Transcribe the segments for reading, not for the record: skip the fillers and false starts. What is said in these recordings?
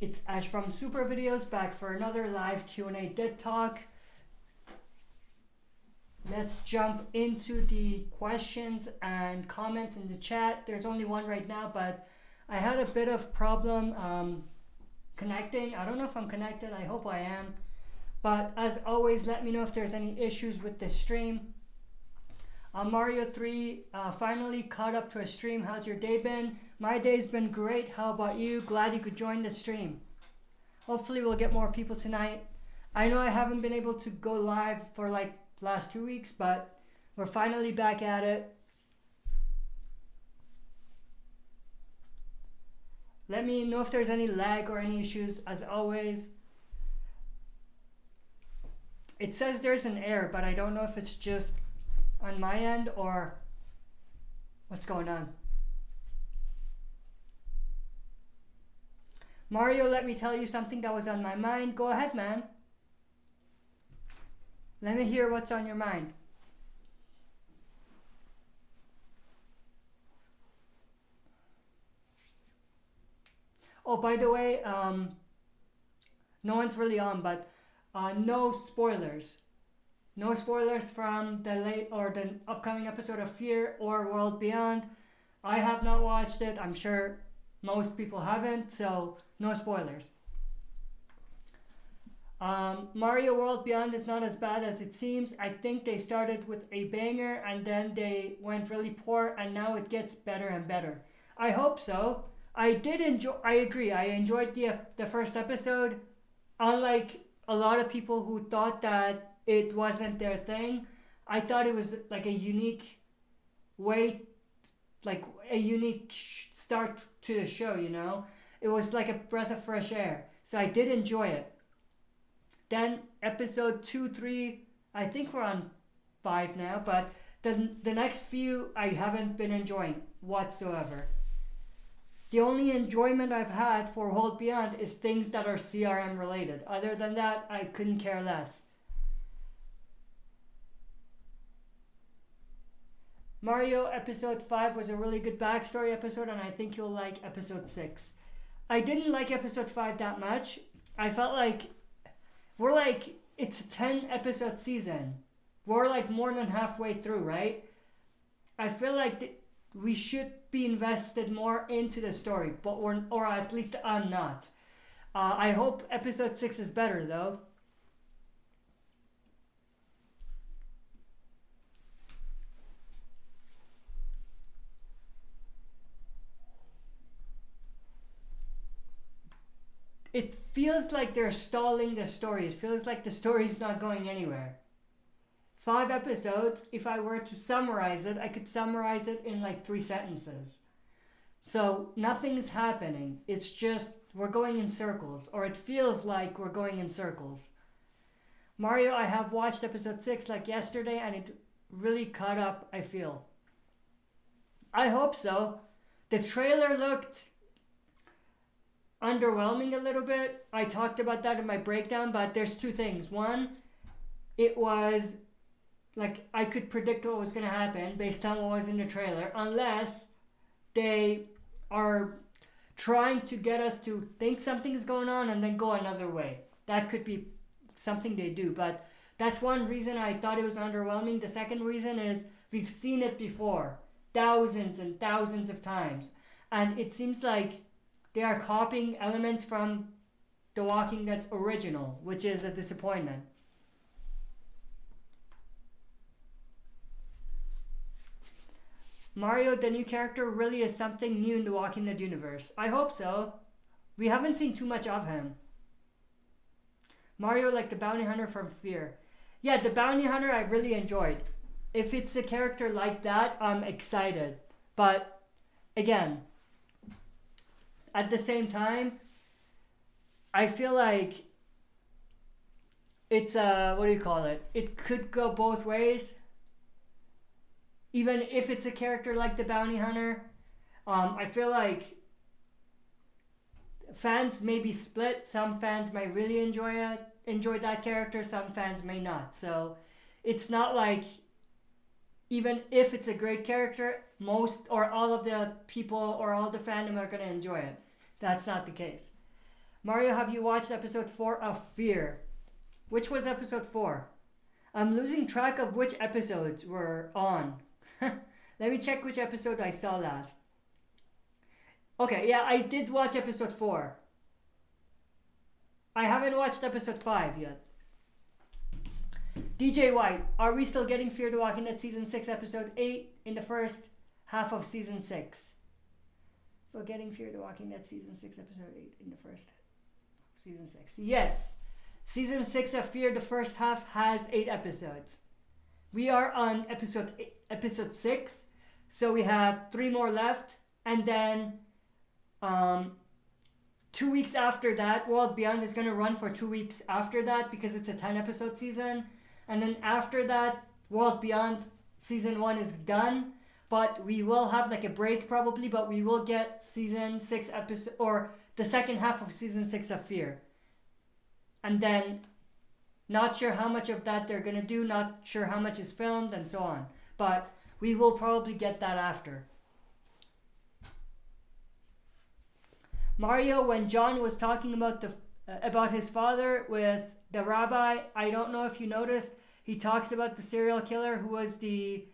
It's Ash from Super Videos, back for another live Q&A Dead Talk. Let's jump into the questions and comments in the chat. There's only one right now, but I had a bit of problem connecting. I don't know if I'm connected. I hope I am. But as always, let me know if there's any issues with the stream. Mario 3 finally caught up to a stream. How's your day been? My day's been great. How about you? Glad you could join the stream. Hopefully we'll get more people tonight. I know I haven't been able to go live for like last 2 weeks, but we're finally back at it. Let me know if there's any lag or any issues. As always, it says there's an error, but I don't know if it's just on my end or what's going on. Mario, let me tell you something that was on my mind. Go ahead, man. Let me hear what's on your mind. Oh, by the way, no one's really on, but no spoilers. No spoilers from the late or the upcoming episode of Fear or World Beyond. I have not watched it. I'm sure most people haven't, so no spoilers. Mario World Beyond is not as bad as it seems. I think they started with a banger and then they went really poor and now it gets better and better. I hope so. I agree. I enjoyed the first episode. Unlike a lot of people who thought that it wasn't their thing, I thought it was like a unique way, like a unique start to the show, you know? It was like a breath of fresh air. So I did enjoy it. Then episode 2, 3, I think we're on 5 now, but the next few I haven't been enjoying whatsoever. The only enjoyment I've had for World Beyond is things that are CRM related. Other than that, I couldn't care less. Mario episode 5 was a really good backstory episode, and I think you'll like episode 6. I didn't like episode 5 that much. I felt like it's a 10 episode season. We're like more than halfway through, right? I feel like we should be invested more into the story, but or at least I'm not. I hope episode 6 is better though. It feels like they're stalling the story. It feels like the story's not going anywhere. 5 episodes, if I were to summarize it, I could summarize it in like 3 sentences. So nothing's happening. It's just we're going in circles, or it feels like we're going in circles. Mario, I have watched episode 6 like yesterday and it really caught up, I feel. I hope so. The trailer looked underwhelming a little bit. I talked about that in my breakdown, but there's 2 things. One, it was like I could predict what was going to happen based on what was in the trailer, unless they are trying to get us to think something's going on and then go another way. That could be something they do, but that's one reason I thought it was underwhelming. The second reason is we've seen it before, thousands and thousands of times, and it seems like they are copying elements from The Walking Dead's original, which is a disappointment. Mario, the new character, really is something new in the Walking Dead universe. I hope so. We haven't seen too much of him. Mario, like the bounty hunter from Fear. Yeah, the bounty hunter I really enjoyed. If it's a character like that, I'm excited. But, again, at the same time, I feel like it's it could go both ways. Even if it's a character like the bounty hunter, I feel like fans may be split. Some fans may really enjoy that character. Some fans may not. So it's not like, even if it's a great character, most or all of the people or all the fandom are going to enjoy it. That's not the case. Mario, have you watched episode 4 of Fear? Which was episode 4? I'm losing track of which episodes were on. Let me check which episode I saw last. Okay, yeah, I did watch episode 4. I haven't watched episode 5 yet. DJ White, are we still getting Fear the Walking Dead season 6 episode 8 in the first half of season 6? Still getting Fear the Walking Dead season 6 episode 8 in the first season 6. Yes. Season 6 of Fear, the first half, has 8 episodes. We are on episode 6, so we have 3 more left, and then 2 weeks after that, World Beyond is going to run for 2 weeks after that because it's a 10 episode season, and then after that, World Beyond season 1 is done, but we will have like a break probably, but we will get season 6 episode, or the second half of season 6 of Fear. And then, not sure how much of that they're going to do, not sure how much is filmed, and so on. But we will probably get that after. Mario, when John was talking about his father with the rabbi, I don't know if you noticed, he talks about the serial killer who was the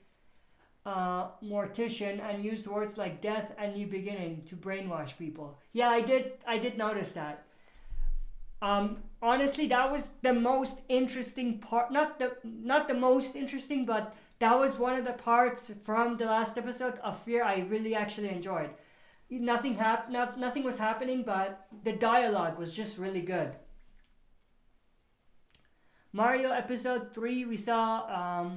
mortician and used words like death and new beginning to brainwash people. Yeah, I did notice that. Honestly, that was the most interesting part. Not the most interesting, but that was one of the parts from the last episode of Fear I really actually enjoyed. Nothing was happening, but the dialogue was just really good. Mario episode 3, we saw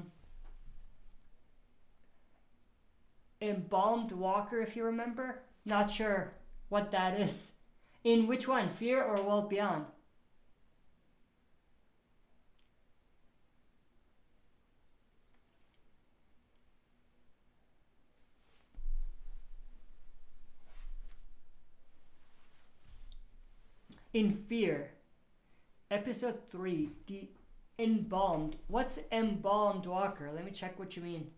Embalmed Walker, if you remember. Not sure what that is. In which one, Fear or World Beyond? In Fear, episode 3, the Embalmed. What's Embalmed Walker? Let me check what you mean.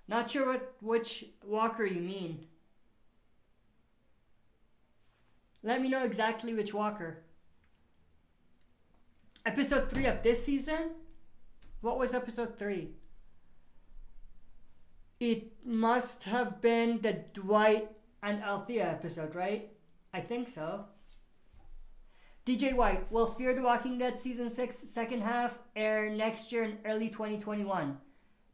Not sure which walker you mean. Let me know exactly which walker. Episode 3 of this season? What was episode 3? It must have been the Dwight and Althea episode, right? I think so. DJ White, will Fear the Walking Dead season 6 second half air next year in early 2021?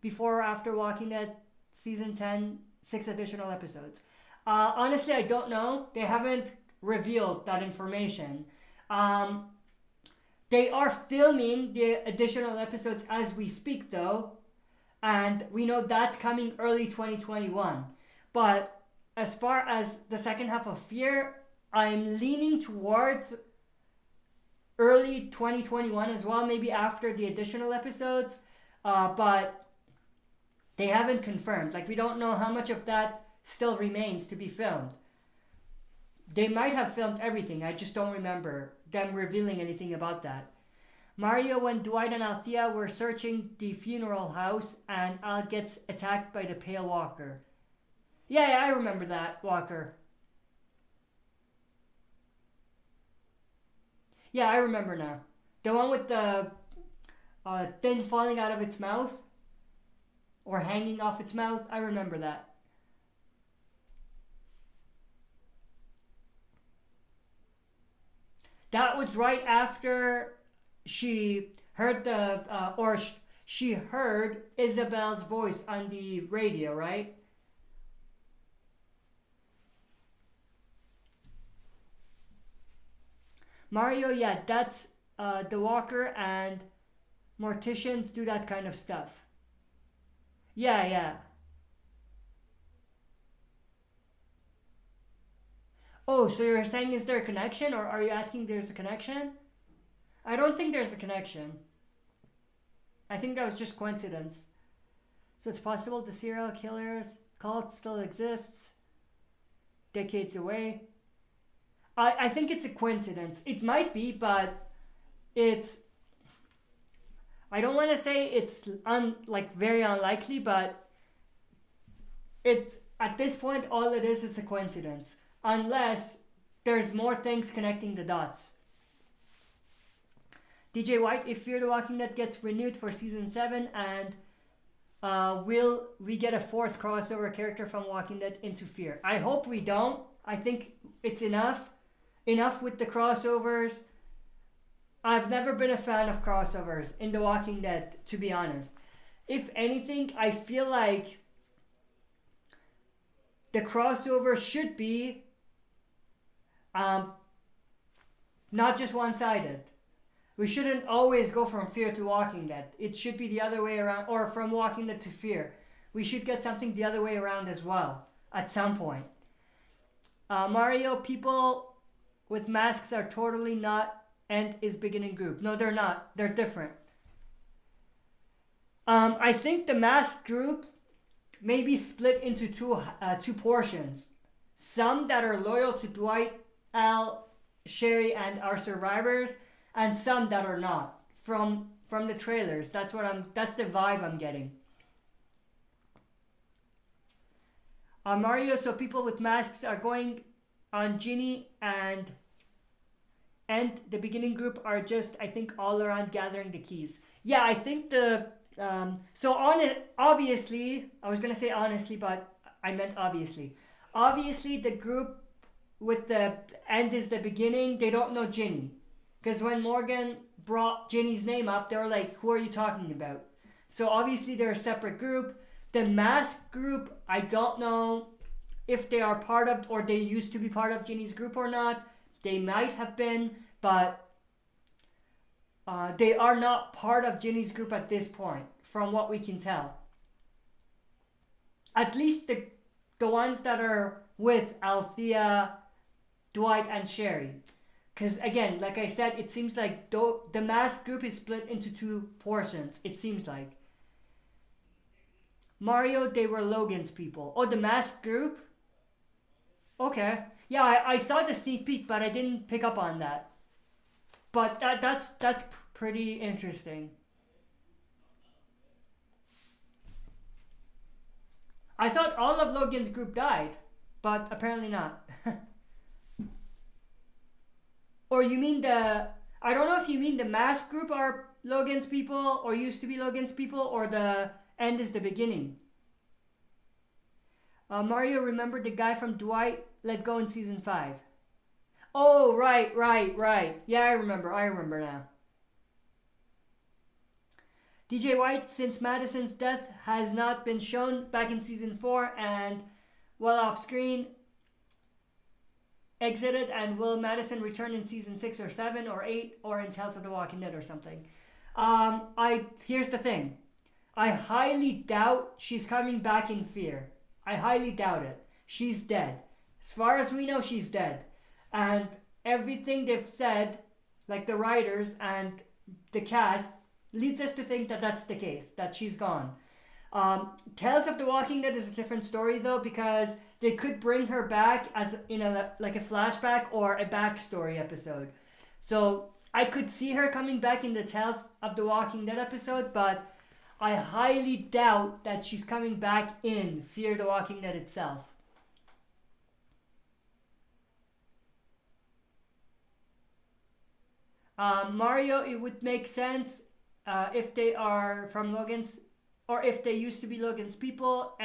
Before or after Walking Dead season 10, 6 additional episodes? Honestly, I don't know. They haven't revealed that information. They are filming the additional episodes as we speak though, and we know that's coming early 2021. But as far as the second half of Fear, I'm leaning towards early 2021 as well, maybe after the additional episodes, but they haven't confirmed. Like, we don't know how much of that still remains to be filmed. They might have filmed everything. I just don't remember them revealing anything about that. Mario, when Dwight and Althea were searching the funeral house and Al gets attacked by the Pale Walker. Yeah, I remember that walker. Yeah, I remember now. The one with the thing falling out of its mouth or hanging off its mouth. I remember that. That was right after she heard she heard Isabel's voice on the radio, right? Mario, yeah, that's the walker, and morticians do that kind of stuff. Yeah. Oh, so you're saying is there a connection, or are you asking there's a connection? I don't think there's a connection. I think that was just coincidence. So it's possible the serial killer's cult still exists decades away. I think it's a coincidence. It might be, but it's... I don't want to say it's very unlikely, but it's at this point all it is a coincidence. Unless there's more things connecting the dots. DJ White, if Fear the Walking Dead gets renewed for season 7 and will we get a 4th crossover character from Walking Dead into Fear? I hope we don't. I think it's enough with the crossovers. I've never been a fan of crossovers in The Walking Dead, to be honest. If anything, I feel like the crossover should be not just one-sided. We shouldn't always go from Fear to Walking Dead. It should be the other way around, or from Walking Dead to Fear. We should get something the other way around as well, at some point. Mario, people with masks are totally not End is beginning group. No, they're not. They're different. I think the masked group may be split into two portions. Some that are loyal to Dwight, Al, Sherry, and our survivors, and some that are not. From the trailers, that's the vibe I'm getting. Mario, so people with masks are going on Ginny and the beginning group are just, I think, all around gathering the keys. Yeah, I think obviously, I was going to say honestly, but I meant obviously. Obviously, the group with the end is the beginning, they don't know Ginny. Because when Morgan brought Ginny's name up, they were like, who are you talking about? So obviously, they're a separate group. The masked group, I don't know if they are part of, or they used to be part of Ginny's group or not. They might have been, but they are not part of Ginny's group at this point, from what we can tell. At least the ones that are with Althea, Dwight, and Sherry. Because again, like I said, it seems like the masked group is split into two portions, it seems like. Mario, they were Logan's people. Oh, the masked group? Okay. Yeah, I saw the sneak peek, but I didn't pick up on that. But that's pretty interesting. I thought all of Logan's group died, but apparently not. Or you mean I don't know if you mean the masked group are Logan's people, or used to be Logan's people, or the end is the beginning. Mario, remember the guy from Dwight let go in season 5. Oh, right. Yeah, I remember now. DJ White, since Madison's death has not been shown back in season 4 and well off screen, exited, and will Madison return in season 6 or 7 or 8 or in Tales of the Walking Dead or something? Here's the thing. I highly doubt she's coming back in Fear. I highly doubt it. She's dead. As far as we know, she's dead. And everything they've said, like the writers and the cast, leads us to think that that's the case, that she's gone. Tales of the Walking Dead is a different story though, because they could bring her back as in a flashback or a backstory episode. So I could see her coming back in the Tales of the Walking Dead episode, but I highly doubt that she's coming back in Fear the Walking Dead itself. Mario, it would make sense if they are from Logan's, or if they used to be Logan's people,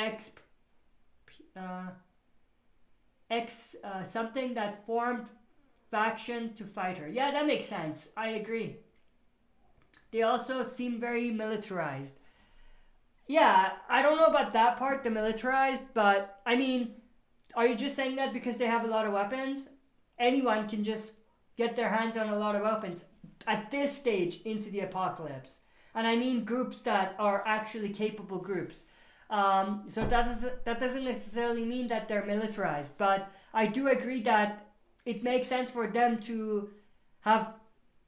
something that formed faction to fight her. Yeah, that makes sense. I agree. They also seem very militarized. Yeah, I don't know about that part, the militarized, but I mean, are you just saying that because they have a lot of weapons? Anyone can just get their hands on a lot of weapons at this stage into the apocalypse. And I mean groups that are actually capable groups. So that doesn't necessarily mean that they're militarized, but I do agree that it makes sense for them to have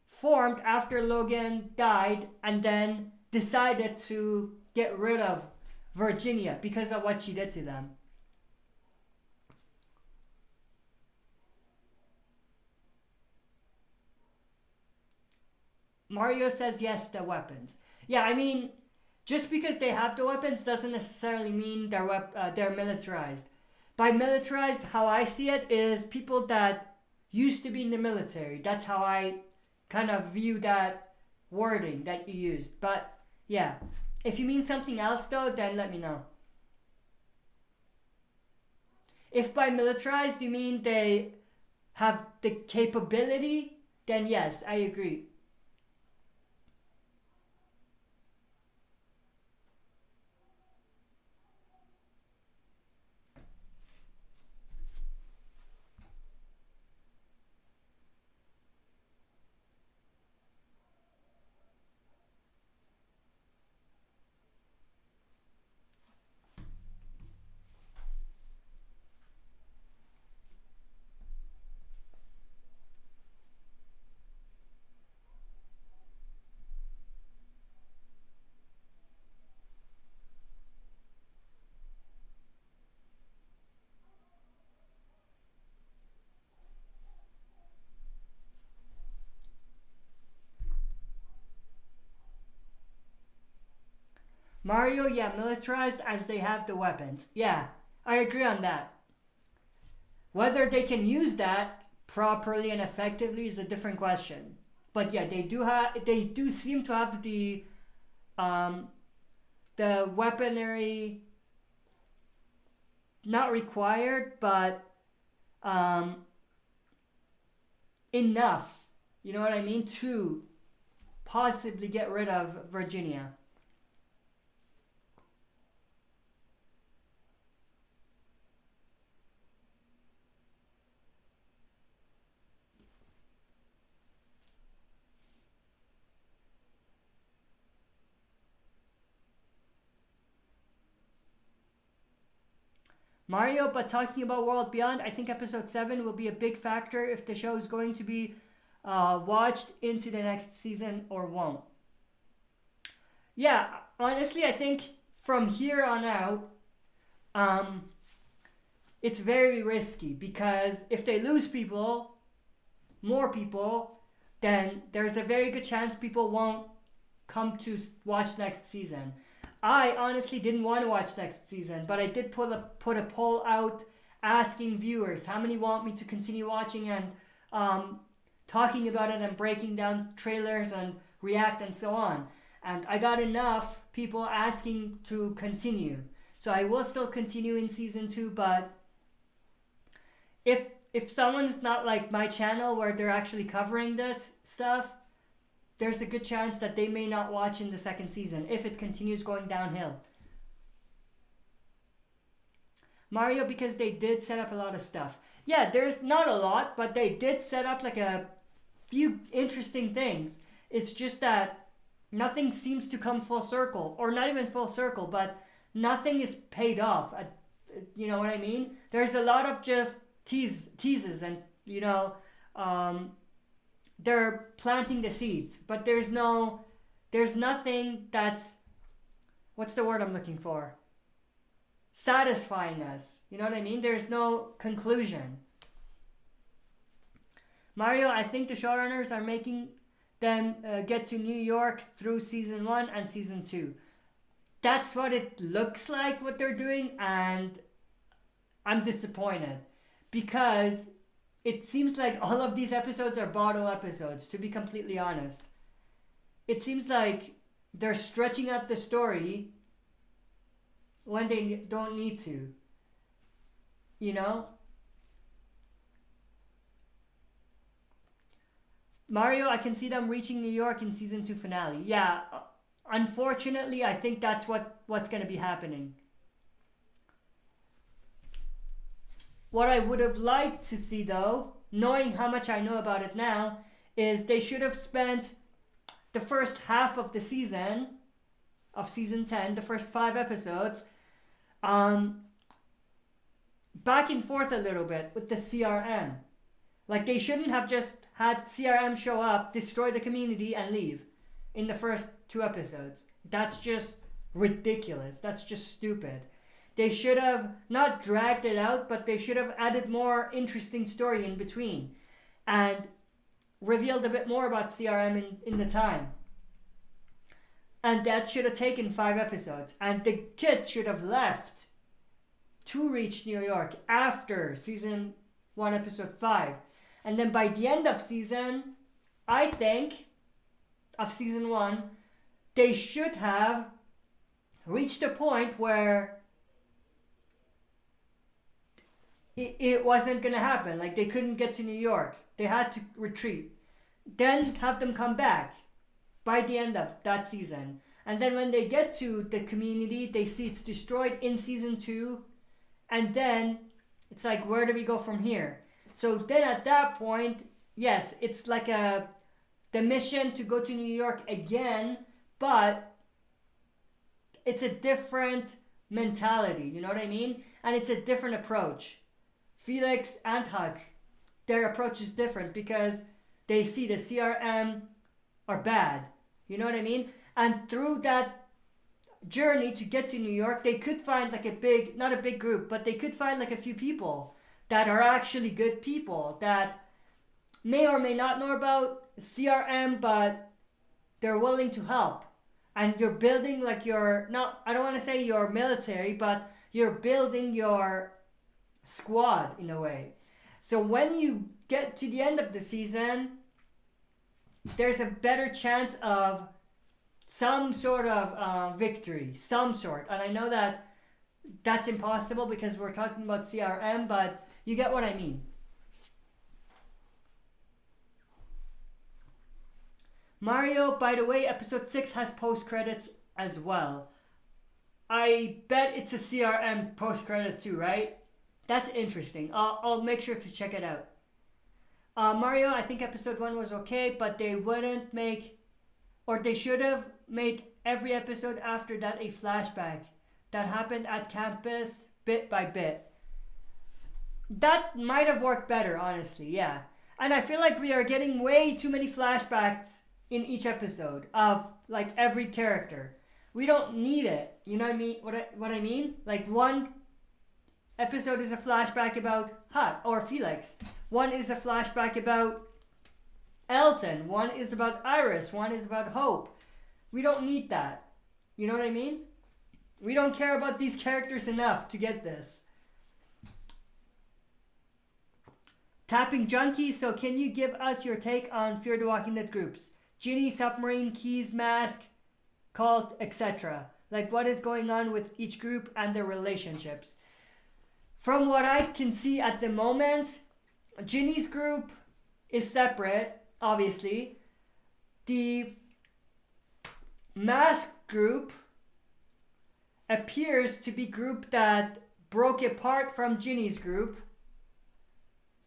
formed after Logan died and then decided to get rid of Virginia because of what she did to them. Mario says yes, the weapons. Yeah, I mean, just because they have the weapons doesn't necessarily mean they're militarized. By militarized, how I see it is people that used to be in the military. That's how I kind of view that wording that you used. But yeah, if you mean something else though, then let me know. If by militarized you mean they have the capability, then yes, I agree. Mario, yeah, militarized as they have the weapons. Yeah, I agree on that. Whether they can use that properly and effectively is a different question. But yeah, they do seem to have the weaponry, not required, but enough. You know what I mean? To possibly get rid of Virginia. Mario, but talking about World Beyond, I think episode 7 will be a big factor if the show is going to be watched into the next season or won't. Yeah, honestly, I think from here on out, it's very risky because if they lose more people, then there's a very good chance people won't come to watch next season. I honestly didn't want to watch next season, but I did put a poll out asking viewers how many want me to continue watching and talking about it and breaking down trailers and react and so on. And I got enough people asking to continue. So I will still continue in season 2, but if someone's not like my channel where they're actually covering this stuff, there's a good chance that they may not watch in the second season if it continues going downhill. Mario, because they did set up a lot of stuff. Yeah, there's not a lot, but they did set up like a few interesting things. It's just that nothing seems to come full circle, or not even full circle, but nothing is paid off. You know what I mean? There's a lot of just teases and, they're planting the seeds, but there's nothing that's, what's the word I'm looking for? Satisfying us. You know what I mean? There's no conclusion. Mario, I think the showrunners are making them get to New York through season 1 and season 2. That's what it looks like what they're doing, and I'm disappointed because it seems like all of these episodes are bottle episodes, to be completely honest. It seems like they're stretching out the story when they don't need to. You know? Mario, I can see them reaching New York in season 2 finale. Yeah, unfortunately, I think that's what's going to be happening. What I would have liked to see, though, knowing how much I know about it now, is they should have spent the first half of the season, of season 10, the first 5 episodes, back and forth a little bit with the CRM. Like, they shouldn't have just had CRM show up, destroy the community, and leave in the first 2 episodes. That's just ridiculous. That's just stupid. They should have not dragged it out, but they should have added more interesting story in between and revealed a bit more about CRM in the time. And that should have taken 5 episodes. And the kids should have left to reach New York after season 1, episode 5. And then by the end of season, I think, of season 1, they should have reached a point where it wasn't going to happen. Like, they couldn't get to New York. They had to retreat. Then have them come back by the end of that season. And then when they get to the community, they see it's destroyed in season 2. And then it's like, where do we go from here? So then at that point, yes, it's like the mission to go to New York again, but it's a different mentality, you know what I mean? And it's a different approach. Felix and Huck, their approach is different because they see the CRM are bad, you know what I mean? And through that journey to get to New York, they could find like not a big group, but they could find like a few people that are actually good people that may or may not know about CRM, but they're willing to help. And you're building like I don't want to say your military, but you're building your squad in a way. So when you get to the end of the season, there's a better chance of some sort of victory, some sort. And I know that that's impossible because we're talking about CRM, but you get what I mean. Mario, by the way, episode 6 has post-credits as well. I bet it's a CRM post-credit too, right? That's interesting. I'll make sure to check it out. Mario, I think episode 1 was okay, but they wouldn't make, or they should have made every episode after that a flashback that happened at campus bit by bit. That might have worked better, honestly, yeah. And I feel like we are getting way too many flashbacks in each episode of like every character. We don't need it. You know what I mean? What I mean? Like one episode is a flashback about Hut or Felix. One is a flashback about Elton. One is about Iris. One is about Hope. We don't need that. You know what I mean? We don't care about these characters enough to get this. Tapping Junkie, so can you give us your take on Fear the Walking Dead groups? Ginny, Submarine, Keys, Mask, Cult, etc. Like what is going on with each group and their relationships. From what I can see at the moment, Ginny's group is separate, obviously. The Mask group appears to be group that broke apart from Ginny's group.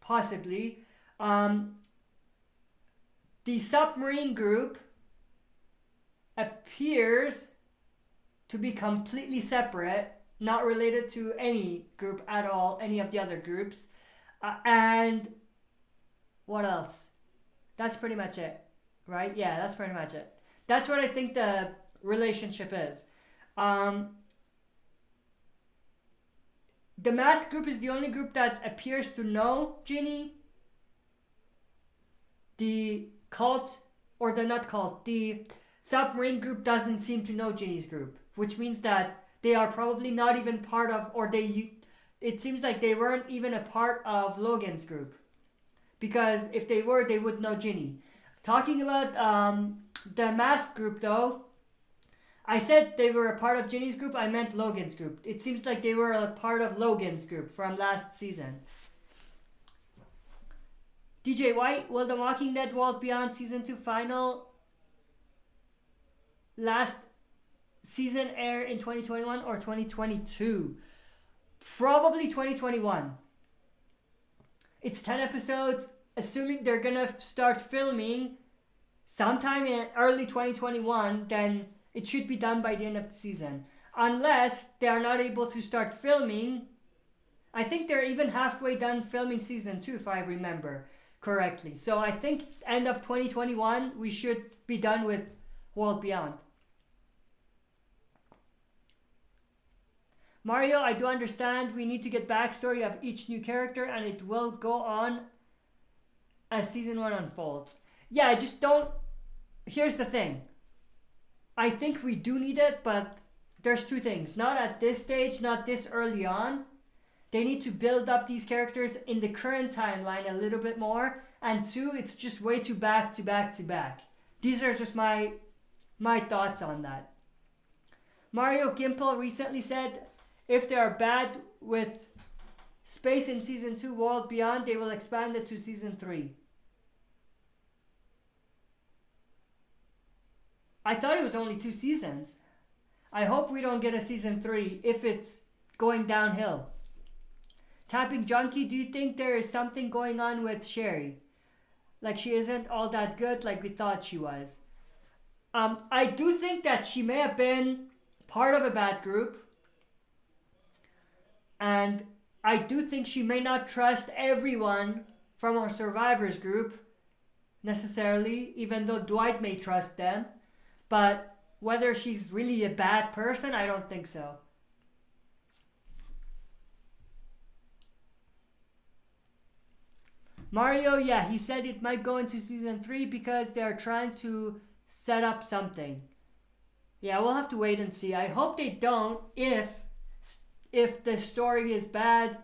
Possibly. The Submarine group appears to be completely separate, not related to any group at all, any of the other groups. And what else? That's pretty much it, right? Yeah, that's pretty much it. That's what I think the relationship is. The Mask group is the only group that appears to know Ginny. The Cult, or the not Cult, the Submarine group doesn't seem to know Ginny's group, which means that they are probably not even part of, or it seems like they weren't even a part of Logan's group. Because if they were, they would know Ginny. Talking about the Mask group though, I said they were a part of Ginny's group, I meant Logan's group. It seems like they were a part of Logan's group from last season. DJ White, will The Walking Dead World Beyond Season 2 final last season air in 2021 or 2022? Probably 2021. It's 10 episodes, assuming they're gonna start filming sometime in early 2021, then it should be done by the end of the season. Unless they are not able to start filming. I think they're even halfway done filming season 2, if I remember correctly. So I think end of 2021, we should be done with World Beyond. Mario, I do understand we need to get backstory of each new character, and it will go on as season 1 unfolds. Yeah, I just don't... Here's the thing. I think we do need it, but there's two things. Not at this stage, not this early on. They need to build up these characters in the current timeline a little bit more. And two, it's just way too back to back to back. These are just my thoughts on that. Mario Gimple recently said, if they are bad with space in Season 2 World Beyond, they will expand it to Season 3. I thought it was only 2 seasons. I hope we don't get a Season 3 if it's going downhill. Tapping Junkie, do you think there is something going on with Sherry? Like she isn't all that good like we thought she was. I do think that she may have been part of a bad group. And I do think she may not trust everyone from our survivors group necessarily, even though Dwight may trust them. But whether she's really a bad person, I don't think so. Mario, yeah, he said it might go into Season 3 because they're trying to set up something. Yeah, we'll have to wait and see. I hope they don't if the story is bad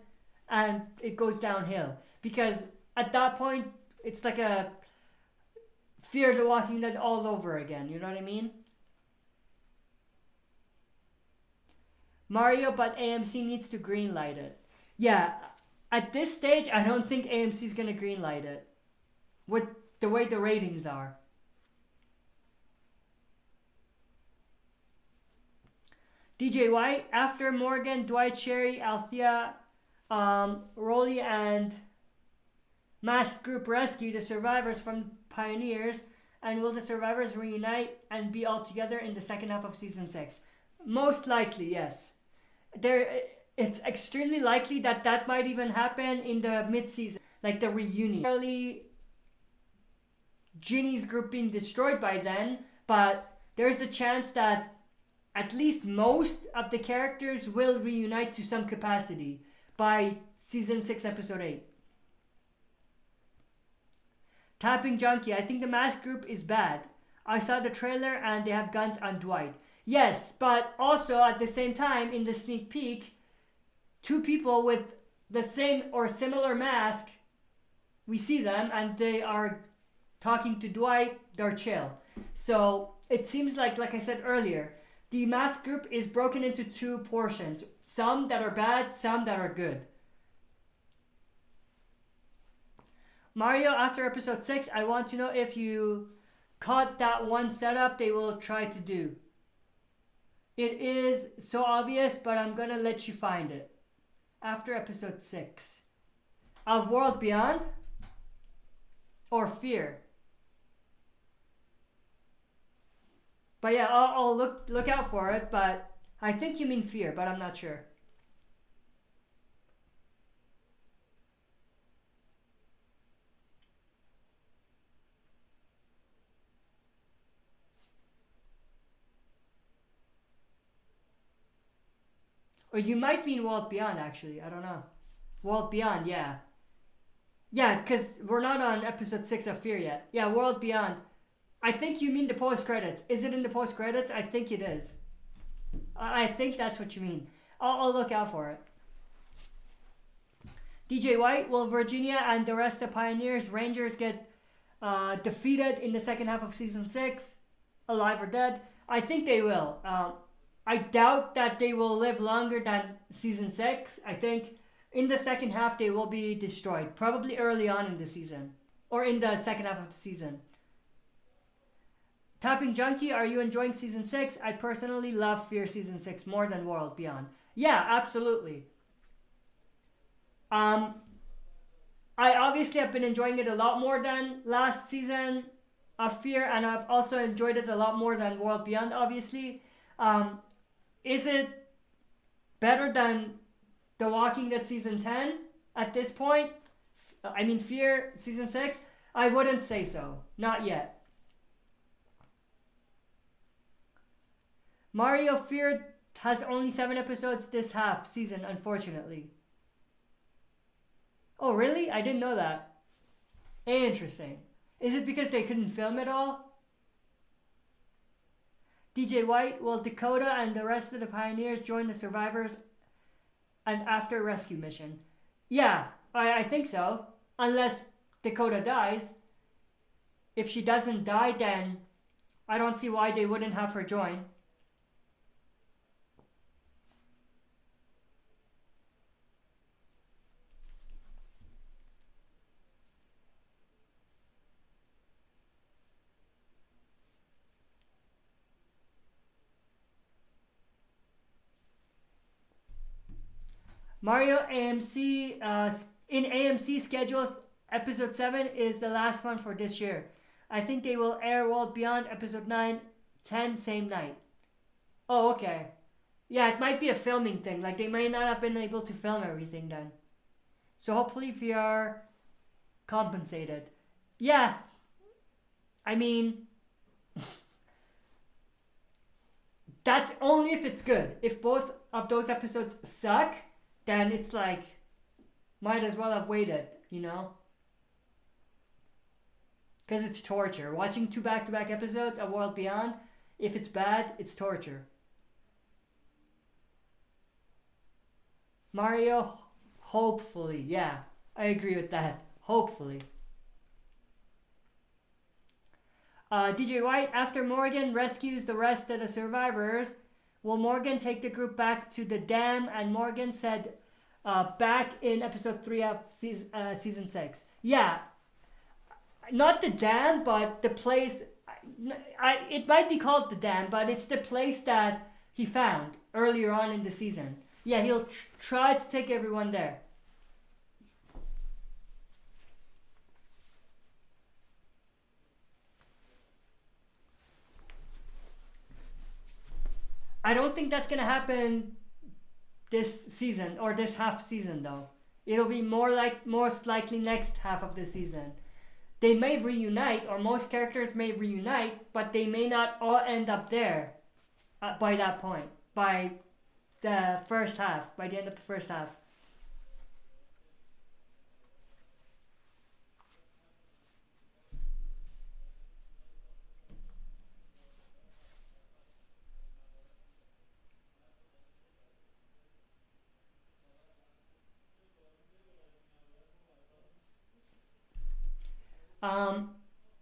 and it goes downhill. Because at that point, it's like a Fear the Walking Dead all over again. You know what I mean? Mario, but AMC needs to greenlight it. Yeah, at this stage, I don't think AMC's going to greenlight it. With the way the ratings are. DJ White, after Morgan, Dwight, Sherry, Althea, Rolly, and Masked Group rescue the survivors from Pioneers, and will the survivors reunite and be all together in the second half of Season 6? Most likely, yes. It's extremely likely that might even happen in the mid-season, like the reunion. Early Ginny's group being destroyed by then, but there's a chance that at least most of the characters will reunite to some capacity by Season 6, Episode 8. Tapping Junkie, I think the Masked Group is bad. I saw the trailer and they have guns on Dwight. Yes, but also at the same time, in the sneak peek, 2 people with the same or similar mask, we see them and they are talking to Dwight, they're chill. So it seems like I said earlier, the Masked Group is broken into 2 portions. Some that are bad, some that are good. Mario, after Episode 6, I want to know if you caught that one setup they will try to do. It is so obvious, but I'm gonna let you find it. After Episode 6. Of World Beyond? Or Fear? But yeah, I'll look out for it, but I think you mean Fear, but I'm not sure. Or you might mean World Beyond, actually. I don't know. World Beyond, yeah. Yeah, because we're not on Episode 6 of Fear yet. Yeah, World Beyond. I think you mean the post-credits. Is it in the post-credits? I think it is. I think that's what you mean. I'll look out for it. DJ White, will Virginia and the rest of Pioneers Rangers get defeated in the second half of Season 6? Alive or dead? I think they will. I doubt that they will live longer than Season 6. I think in the second half they will be destroyed. Probably early on in the season. Or in the second half of the season. Tapping Junkie, are you enjoying Season 6? I personally love Fear Season 6 more than World Beyond. Yeah, absolutely. I obviously have been enjoying it a lot more than last season of Fear. And I've also enjoyed it a lot more than World Beyond, obviously. Is it better than The Walking Dead Season 10 at this point? I mean, Fear Season 6? I wouldn't say so. Not yet. Mario, Fear has only 7 episodes this half season, unfortunately. Oh, really? I didn't know that. Interesting. Is it because they couldn't film it all? DJ White, will Dakota and the rest of the pioneers join the survivors and after rescue mission? Yeah, I think so. Unless Dakota dies. If she doesn't die, then I don't see why they wouldn't have her join. Mario AMC, in AMC schedule, episode 7 is the last one for this year. I think they will air World Beyond episode 9, 10 same night. Oh, okay. Yeah, it might be a filming thing. Like, they might not have been able to film everything then. So hopefully we are compensated. Yeah. I mean, that's only if it's good. If both of those episodes suck, then it's like, might as well have waited, you know? Because it's torture. Watching 2 back-to-back episodes of World Beyond, if it's bad, it's torture. Mario, hopefully. Yeah, I agree with that. Hopefully. DJ White, after Morgan rescues the rest of the survivors, will Morgan take the group back to the dam? And Morgan said back in episode 3 of season 6. Yeah. Not the dam, but the place. It might be called the dam, but it's the place that he found earlier on in the season. Yeah, he'll try to take everyone there. I don't think that's gonna happen this season or this half season though. It'll be most likely next half of the season. They may reunite, or most characters may reunite, but they may not all end up there by that point. By the first half, by the end of the first half.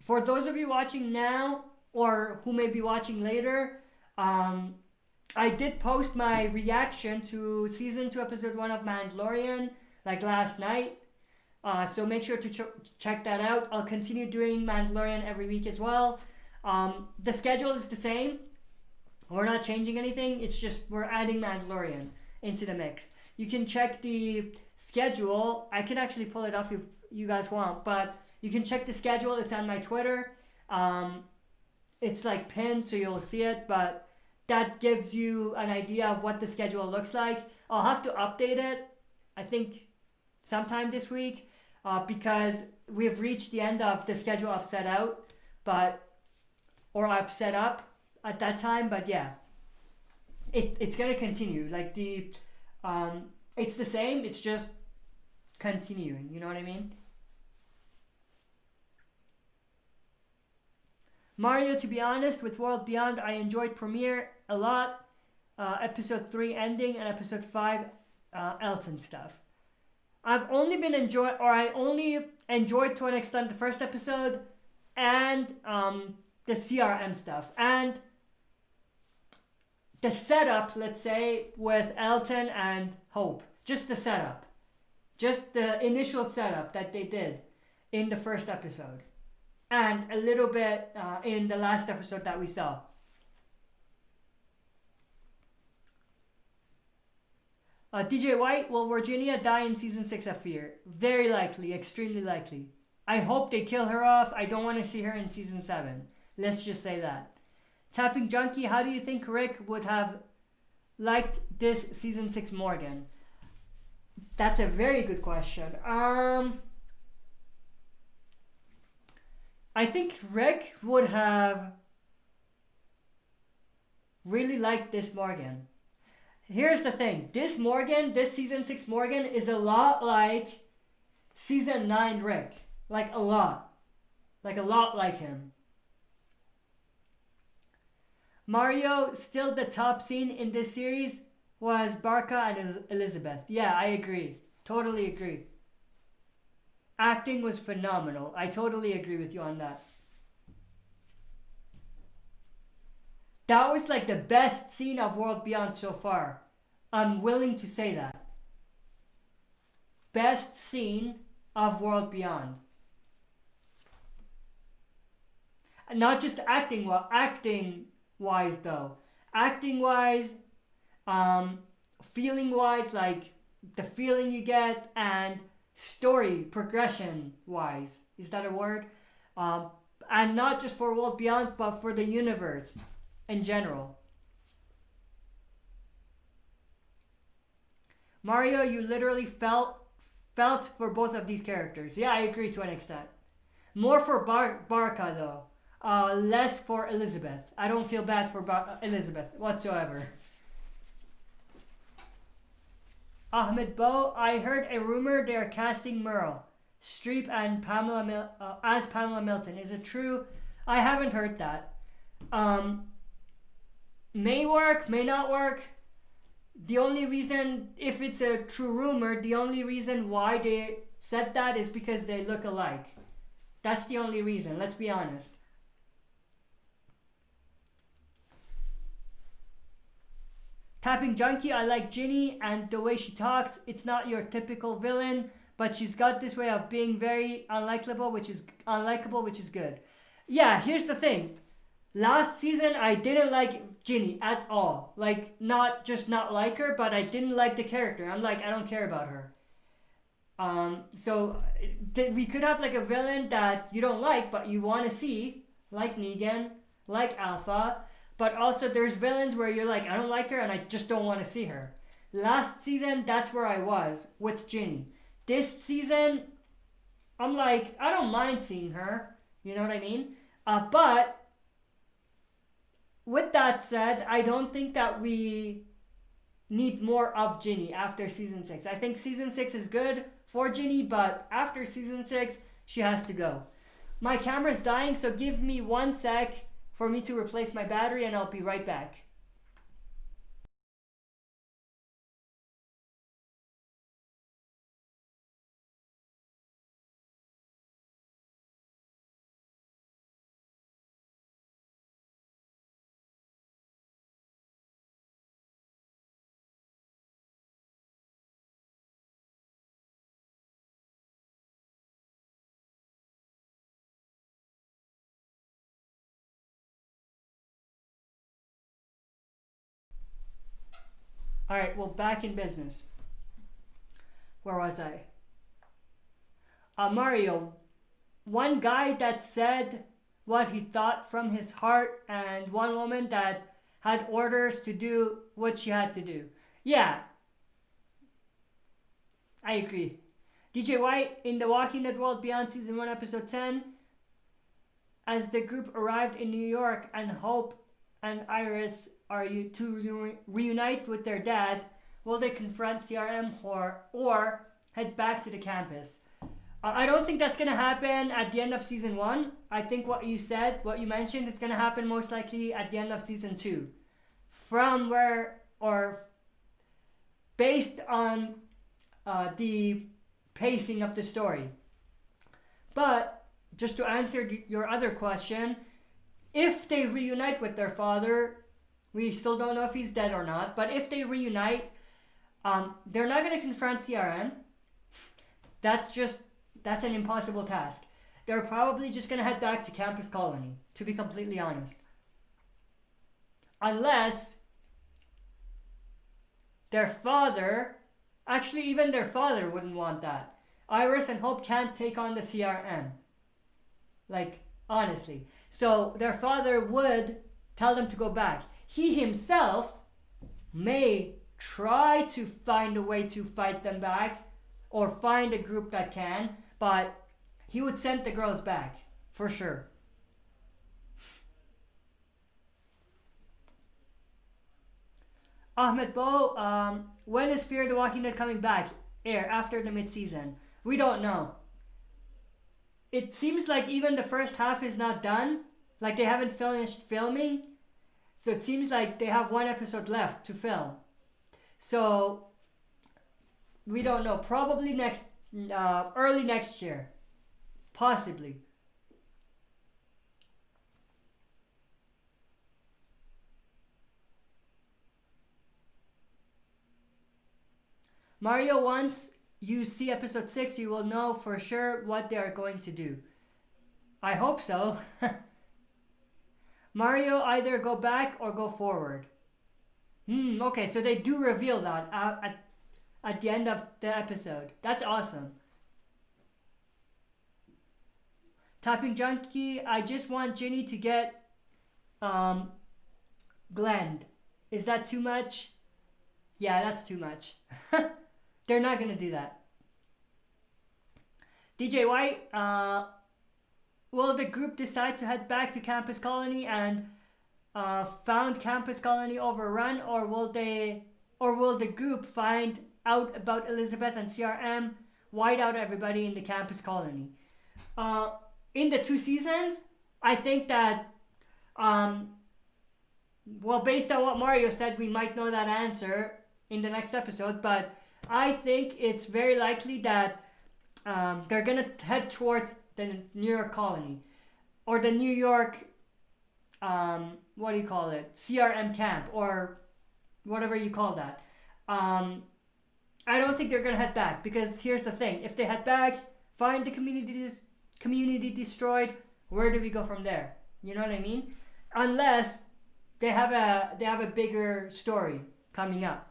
For those of you watching now, or who may be watching later, I did post my reaction to season 2 episode 1 of Mandalorian like last night. So make sure to check that out. I'll continue doing Mandalorian every week as well. The schedule is the same. We're not changing anything. It's just we're adding Mandalorian into the mix. You can check the schedule. I can actually pull it up if you guys want, but you can check the schedule. It's on my Twitter. It's like pinned, so you'll see it, but that gives you an idea of what the schedule looks like. I'll have to update it, I think, sometime this week, because we've reached the end of the schedule I've set out, or I've set up at that time, but yeah, it's gonna continue. Like it's the same, it's just continuing, you know what I mean? Mario, to be honest, with World Beyond, I enjoyed Premiere a lot. Episode 3 ending and episode 5 Elton stuff. I only enjoyed to an extent the first episode and the CRM stuff. And the setup, let's say, with Elton and Hope. Just the setup. Just the initial setup that they did in the first episode. And a little bit in the last episode that we saw. DJ White, will Virginia die in season 6 of Fear? Very likely, extremely likely. I hope they kill her off. I don't want to see her in season 7. Let's just say that. Tapping Junkie, how do you think Rick would have liked this season 6 Morgan? That's a very good question. I think Rick would have really liked this Morgan. Here's the thing. This Morgan, this season 6 Morgan is a lot like season 9 Rick. Like a lot. Like a lot like him. Mario, still the top scene in this series was Barca and Elizabeth. Yeah, I agree. Totally agree. Acting was phenomenal. I totally agree with you on that. That was like the best scene of World Beyond so far. I'm willing to say that. Best scene of World Beyond. Not just acting wise though. Acting wise, feeling wise, like the feeling you get, and story progression wise. Is that a word? And not just for World Beyond, but for the universe in general. Mario, you literally felt for both of these characters. Yeah, I agree to an extent. More for Barca though. Less for Elizabeth. I don't feel bad for Elizabeth whatsoever. Ahmed Bo, I heard a rumor they are casting Meryl Streep and as Pamela Milton. Is it true? I haven't heard that. May work, may not work. The only reason, if it's a true rumor, the only reason why they said that is because they look alike. That's the only reason, let's be honest. Tapping Junkie, I like Ginny and the way she talks. It's not your typical villain, but she's got this way of being very unlikable, which is good. Yeah, here's the thing. Last season, I didn't like Ginny at all. Like, not like her, but I didn't like the character. I'm like, I don't care about her. So we could have like a villain that you don't like, but you want to see, like Negan, like Alpha. But also there's villains where you're like, I don't like her and I just don't want to see her. Last season, that's where I was with Ginny. This season, I'm like, I don't mind seeing her. You know what I mean? But with that said, I don't think that we need more of Ginny after season 6. I think season 6 is good for Ginny, but after season 6, she has to go. My camera's dying, so give me 1 sec for me to replace my battery and I'll be right back. Alright, well, back in business. Where was I? Mario, one guy that said what he thought from his heart, and one woman that had orders to do what she had to do. Yeah, I agree. DJ White, in The Walking Dead World Beyond Season 1, Episode 10, as the group arrived in New York and Hope and Iris are to reunite with their dad, will they confront CRM or head back to the campus? I don't think that's going to happen at the end of Season 1. I think what you mentioned, it's going to happen most likely at the end of Season 2. Based on the pacing of the story. But, just to answer your other question, if they reunite with their father, we still don't know if he's dead or not, but if they reunite, they're not going to confront CRM. That's an impossible task. They're probably just going to head back to Campus Colony, to be completely honest. Unless their father, actually even their father wouldn't want that. Iris and Hope can't take on the CRM. Like, honestly. So their father would tell them to go back. He himself may try to find a way to fight them back or find a group that can, but he would send the girls back, for sure. Ahmed Bo, when is Fear the Walking Dead coming back? Air after the mid-season. We don't know. It seems like even the first half is not done. Like they haven't finished filming. So it seems like they have one episode left to film. So we don't know. Probably early next year. Possibly. Mario, once you see episode 6, you will know for sure what they are going to do. I hope so. Mario, either go back or go forward. Okay, so they do reveal that at the end of the episode. That's awesome. Tapping Junkie, I just want Ginny to get Glenn. Is that too much? Yeah, that's too much. They're not gonna do that. DJ White, will the group decide to head back to Campus Colony and found Campus Colony overrun, or will the group find out about Elizabeth and CRM, white out everybody in the Campus Colony? In the 2 seasons, I think that based on what Mario said, we might know that answer in the next episode, but I think it's very likely that they're gonna head towards the New York colony or the New York CRM camp or whatever you call that. I don't think they're gonna head back, because here's the thing: if they head back, find the community destroyed, where do we go from there? You know what I mean? Unless they have a bigger story coming up.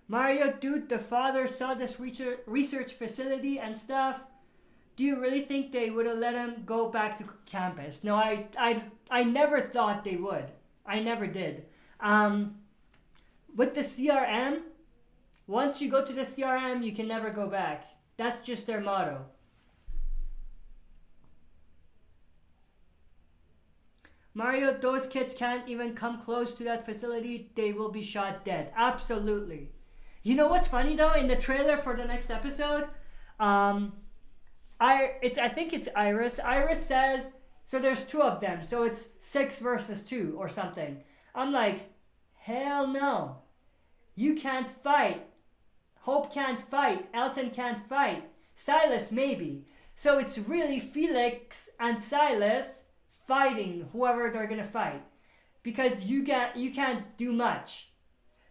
Mario, dude, the father saw this research facility and stuff. Do you really think they would have let him go back to campus? No, I never thought they would. I never did. With the CRM, once you go to the CRM, you can never go back. That's just their motto. Mario, those kids can't even come close to that facility. They will be shot dead. Absolutely. You know what's funny though? In the trailer for the next episode, I think it's Iris. Iris says, so there's 2 of them, so it's 6 versus 2 or something. I'm like, hell no. You can't fight. Hope can't fight. Elton can't fight. Silas maybe. So it's really Felix and Silas fighting whoever they're gonna fight, because you can't do much.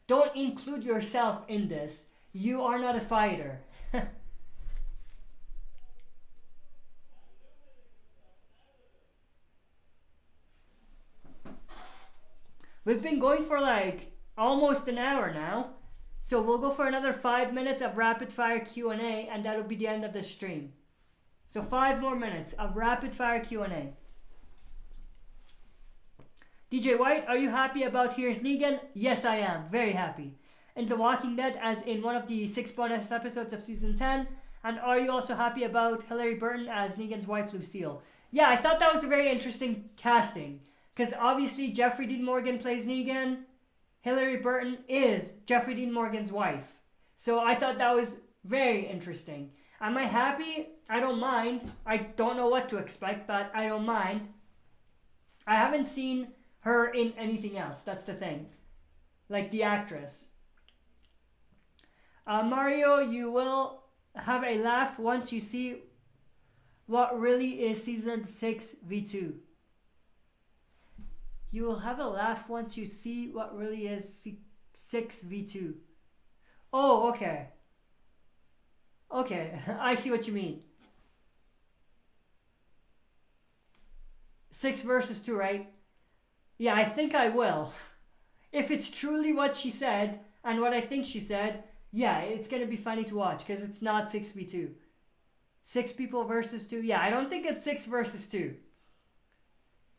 Don't include yourself in this. You are not a fighter. We've been going for like almost an hour now. So we'll go for another 5 minutes of rapid fire Q&A, and that'll be the end of the stream. So 5 more minutes of rapid fire Q&A. DJ White, are you happy about Here's Negan? Yes, I am. Very happy. In The Walking Dead, as in one of the 6 bonus episodes of Season 10. And are you also happy about Hilary Burton as Negan's wife, Lucille? Yeah, I thought that was a very interesting casting. Because obviously Jeffrey Dean Morgan plays Negan. Hilary Burton is Jeffrey Dean Morgan's wife. So I thought that was very interesting. Am I happy? I don't mind. I don't know what to expect, but I don't mind. I haven't seen her in anything else. That's the thing. Like the actress. Mario, you will have a laugh once you see what really is Season 6 V2. You will have a laugh once you see what really is 6 V2. Oh, okay. Okay, I see what you mean. 6 versus 2, right? Yeah, I think I will. If it's truly what she said, and what I think she said, yeah, it's going to be funny to watch, because it's not 6v2. 6 people versus 2. Yeah, I don't think it's 6 versus 2.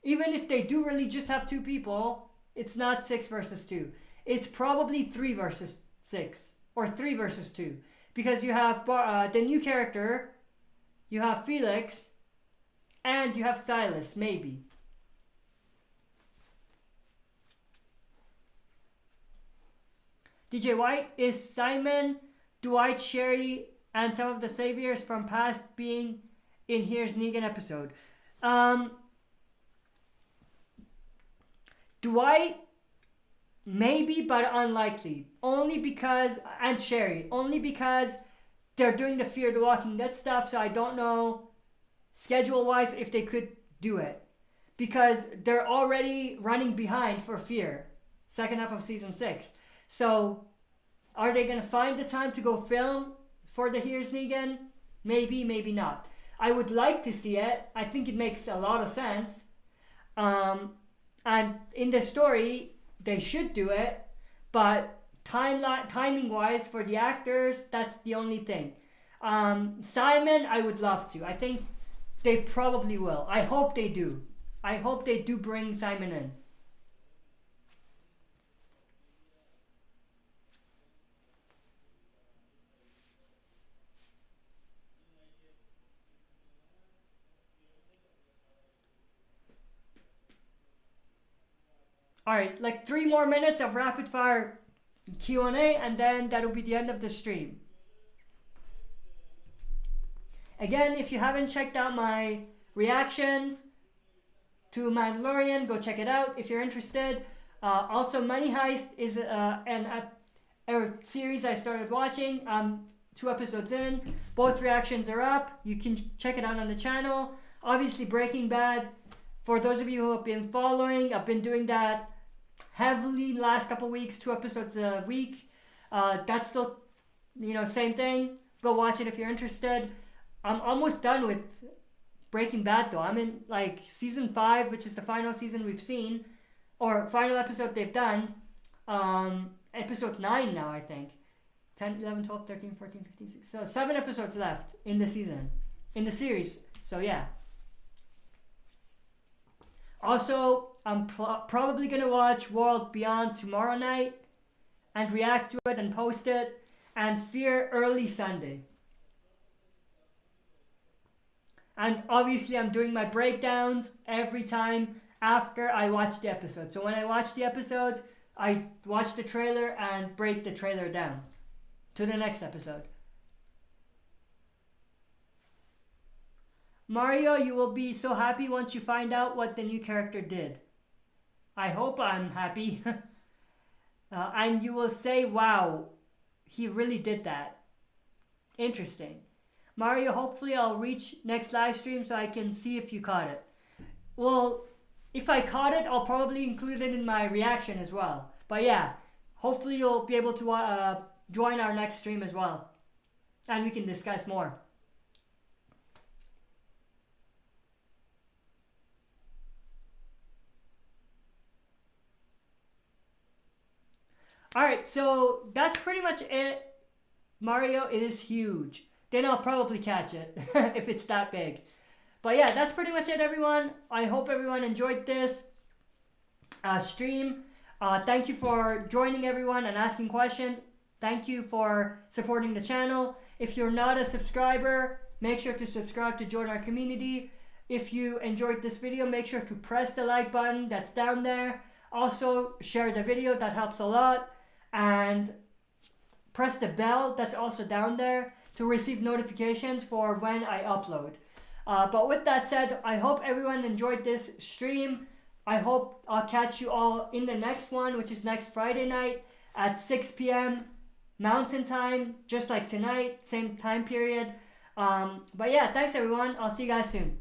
Even if they do really just have 2 people, it's not 6 versus 2. It's probably 3 versus 6 or 3 versus 2. Because you have the new character, you have Felix, and you have Silas, maybe. DJ White, is Simon, Dwight, Sherry, and some of the saviors from past being in Here's Negan episode? Dwight, maybe, but unlikely. Only because, and Sherry, only because they're doing the Fear the Walking Dead stuff, so I don't know schedule-wise if they could do it. Because they're already running behind for Fear, second half of season 6. So, are they going to find the time to go film for the Here's Negan? Maybe, maybe not. I would like to see it. I think it makes a lot of sense. And in the story, they should do it. But timing-wise for the actors, that's the only thing. Simon, I would love to. I think they probably will. I hope they do. I hope they do bring Simon in. Alright, like 3 more minutes of rapid fire Q&A and then that'll be the end of the stream. Again, if you haven't checked out my reactions to Mandalorian, go check it out if you're interested. Also, Money Heist is a series I started watching. 2 episodes in. Both reactions are up. You can check it out on the channel. Obviously, Breaking Bad. For those of you who have been following, I've been doing that heavily last couple weeks, 2 episodes a week. That's still, same thing. Go watch it if you're interested. I'm almost done with Breaking Bad though. I'm in like season 5, which is the final season we've seen, or final episode they've done. Episode 9 now, I think. 10, 11, 12, 13, 14, 15, 16. So 7 episodes left in the season, in the series. So yeah. Also, I'm probably going to watch World Beyond tomorrow night and react to it and post it, and Fear early Sunday. And obviously I'm doing my breakdowns every time after I watch the episode. So when I watch the episode, I watch the trailer and break the trailer down to the next episode. Mario, you will be so happy once you find out what the new character did. I hope I'm happy. And you will say, wow, he really did that. Interesting. Mario, hopefully I'll reach next live stream so I can see if you caught it. Well, if I caught it, I'll probably include it in my reaction as well. But yeah, hopefully you'll be able to join our next stream as well. And we can discuss more. Alright, so that's pretty much it. Mario, it is huge. Then I'll probably catch it if it's that big. But yeah, that's pretty much it, everyone. I hope everyone enjoyed this stream. Thank you for joining, everyone, and asking questions. Thank you for supporting the channel. If you're not a subscriber, make sure to subscribe to join our community. If you enjoyed this video, make sure to press the like button that's down there. Also, share the video, that helps a lot. And press the bell that's also down there to receive notifications for when I upload. But with that said, I hope everyone enjoyed this stream. I hope I'll catch you all in the next one, which is next Friday night at 6 p.m. Mountain Time, just like tonight, same time period. But yeah, thanks everyone. I'll see you guys soon.